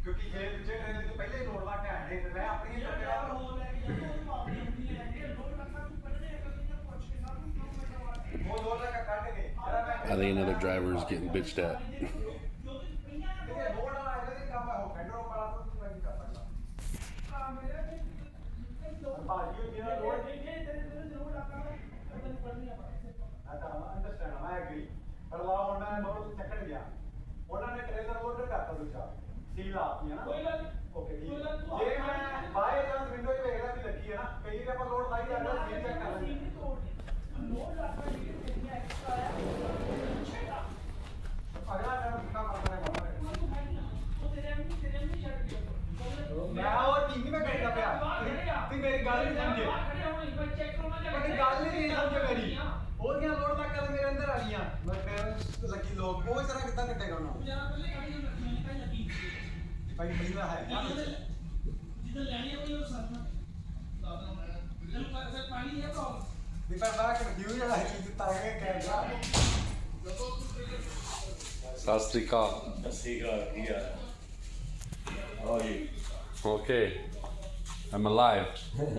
क्योंकि ये दूसरे ट्रेन से पहले ही लोड ला के आए थे मैं अपनी ही करके रहा हूं वो लोड लगा काट के I think another driver is getting bitched at. Load वाला आएगा नहीं काम हो पेट्रोल वाला तो नहीं कर सकता भाई ये मेरा लोड अंडरस्टैंड आई एग्री पर वहां और मैं बहुत चक्कर गया उन्होंने ट्रेलर लोड करता दूसरा सील आती है ना ओके ये मैं बाय चांस विंडो पे देखा भी लगी है ना कहीं पे पर लोड लाई जाता है सील चेक कर लेंगे लोड आता है ये एक्स्ट्रा है अगला टाइम क्या करना है तो तेरे में मैं और टीवी में बैठा पे तू मेरी गाल नहीं समझे चेक करो ना मेरी गाल नहीं समझे मेरी और क्या लोड तक कर मेरे अंदर आ गया मैं फिर लकी लोग वो जरा कितना कटेगा ना जरा पहले गाड़ी में कहीं लगी भाई पहला है जिधर लेनी है वही और साथ में दादा पानी है तो दीपक बाहर के व्यू जरा है कि ताके camera Sasrika. Yeah. How are you? Okay. I'm alive.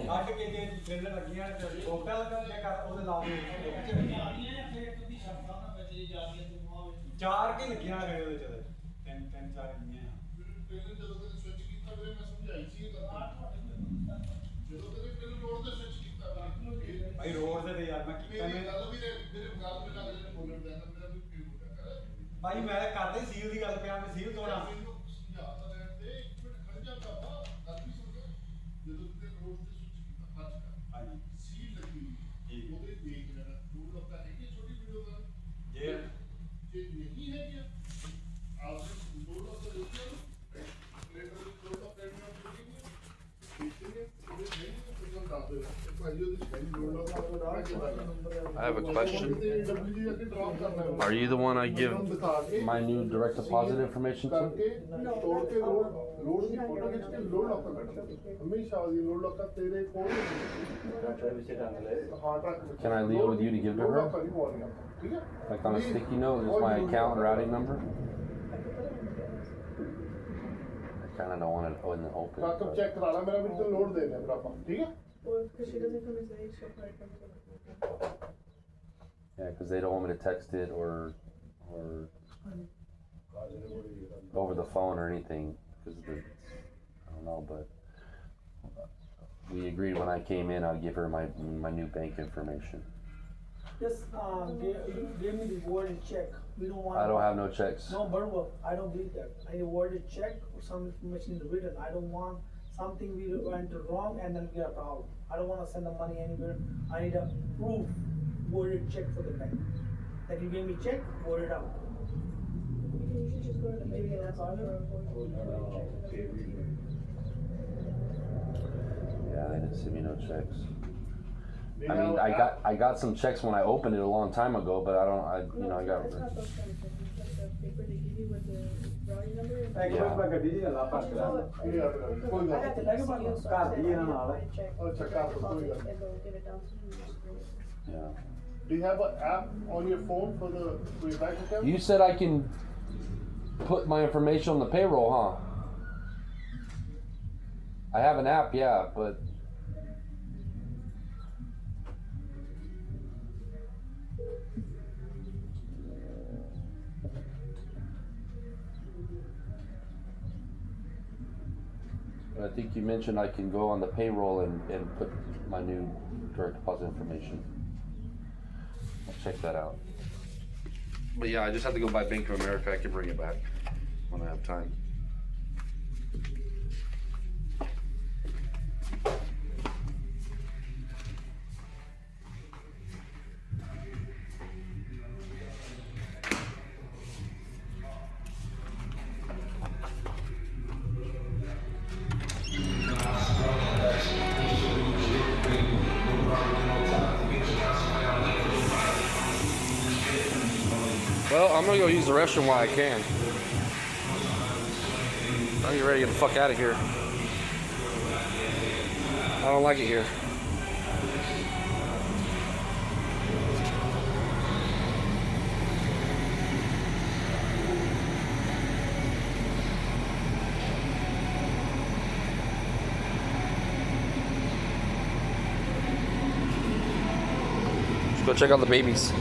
काट के जे ट्रेलर लगी है होटल का जे कर ਉਹਦੇ ਨਾਲ चार के लगियां गए ਉਹਦੇ ਚ ਤਿੰਨ ਤਿੰਨ ਚਾਰ ਲਗੀਆਂ ट्रेलर ਜਦੋਂ ਤੇ ਸਵਿਚ ਕੀਤਾ ਵੀਰੇ ਮੈਂ ਸਮਝਾਈ ਸੀ ਇਹ ਕਰਨਾ ਜਦੋਂ ਤੇ ਟ੍ਰੇਲਰ ਰੋਡ ਤੇ ਸਵਿਚ ਕੀਤਾ ਭਾਈ ਰੋਡ ਤੇ ਯਾਰ ਮੈਂ ਕੀਤਾ ਨਹੀਂ ਗੱਲ ਵੀ ਮੇਰੇ ਗੱਲ ਵਿੱਚ ਲੱਗ ਜਿਹੜੇ ਬੋਲਣ ਦਾ ਮੇਰਾ ਵੀ ਫੀਲ ਹੋ ਗਿਆ ਭਾਈ ਮੈਂ ਕਰਦੇ ਸੀਲ ਦੀ ਗੱਲ ਪਿਆ ਮੈਂ ਸੀਲ ਤੋੜਾਂ ਸਮਝਾਤਾ ਰਹਿਣ ਤੇ ਇੱਕ ਮਿੰਟ ਖੜ ਜਾ ਬਾਬਾ ਗੱਲ ਵੀ ਸੁਣ ਜਦੋਂ ਤੇ ਰੋਡ ਤੇ ਸਵਿਚ ਕੀਤਾ ਹੱਥ ਕਰ ਹਾਂਜੀ ਸੀਲ ਲੱਗੀ ਠੀਕ ਉਹਦੇ ਦੇਖ ਲੈਣਾ ਰੋਡ ਲੱਗਦਾ ਹੈ ਕਿ ਛੋਟੀ ਵੀਡੀਓ ਦਾ ਜੇ ਨਹੀਂ है क्या आपने दो लोग तो देखिए प्लेट में दो लोग प्लेट में देखेंगे पूरे नहीं तो कल डाल दो भाई जो दिखाई दो लोग I have a question. Are you the one I give my new direct deposit information to? तोड़ के रोड की फोटो खींच के लोड लॉक कर देना हमेशा ये लोड लॉक का तेरे फोन हाँ truck Can I leave it with you to give to her? ठीक है Like on a sticky note, is my account and routing number? I kind of don't want it in the open. Truck but- check कराना मेरा भी तो load देना है बराबर ठीक है Yeah, because they don't want me to text it or over the phone or anything. Because I don't know, but we agreed when I came in, I'll give her my new bank information. Just give me the worded check. We don't want. I don't have no checks. No, but I don't believe that. I need a worded check or some information in the written. I don't want something we went wrong and then we get a problem. I don't want to send the money anywhere. I need a proof, worded check for the bank. That you gave me check, word it out. You should just go to the bank and ask for Yeah, they didn't send me no checks. I mean, I got some checks when I opened it a long time ago, but I got. it's not those kind of checks. It's like the paper they give you with the routing number. ਇੱਕ ਵਾਰ ਮੈਂ ਗੱਡੀ ਦੀ ਲਾ ਪਾ ਕੇ कोई I got the letter box. ਘਰ ਦੀ ਇਹਨਾਂ ਨਾਲ अच्छा कार कोई गल And they'll give it down to you. Yeah. Do you have an app on your phone for your bank account? You said I can put my information on the payroll, huh? I have an app, yeah, but. I think you mentioned I can go on the payroll and put my new direct deposit information. I'll check that out. But yeah, I just have to go by Bank of America. I can bring it back when I have time. Well, I'm gonna go use the restroom while I can. I'm get ready to get the fuck out of here. I don't like it here. Go check out the babies.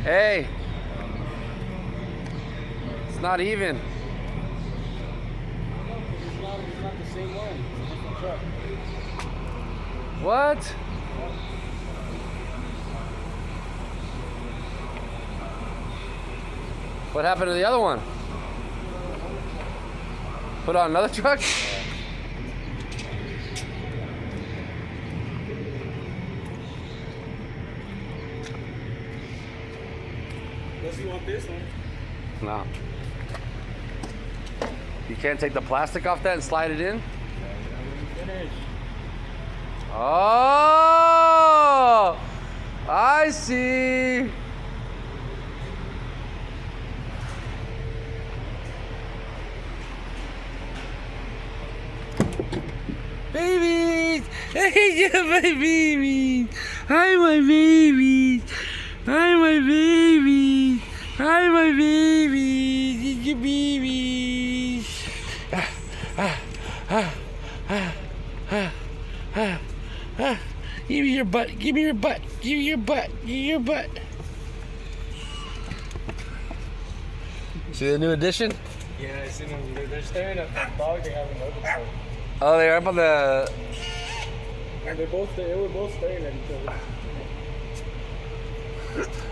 Hey, it's not even. It's not the same one. It's a different truck. What? What happened to the other one? Put on another truck? Unless you want this one. No. You can't take the plastic off that and slide it in? Finish. Oh! I see. Babies! Hey, yeah, my babies! Hi, my babies! Hi, my babies! Hi, my babies! It's your babies! Give me your butt! Give me your butt! Give me your butt! Give me your butt! See the new addition? Yeah, I seen them. They're staring at the dog they have in the other truck. Oh, they're up on the. And they were both staring at each other.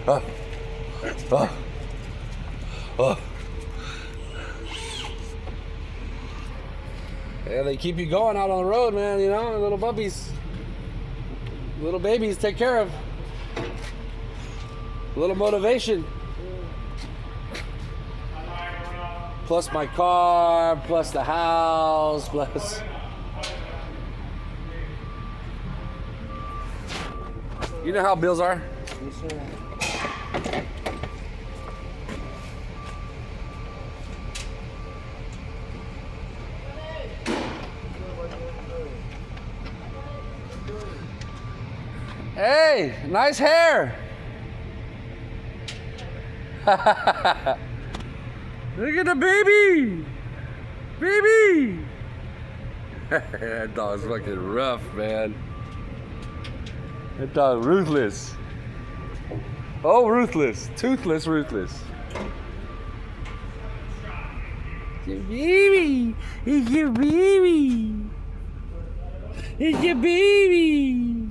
Oh. Oh. Oh. Yeah, they keep you going out on the road, man, you know, little puppies. Little babies take care of. A little motivation. Plus my car, plus the house, plus. You know how bills are? Yes, sir. Hey, nice hair. Look at the baby. Baby. That dog's fucking rough, man. That dog ruthless. Oh, ruthless. Toothless, ruthless. It's your baby. It's your baby. It's your baby.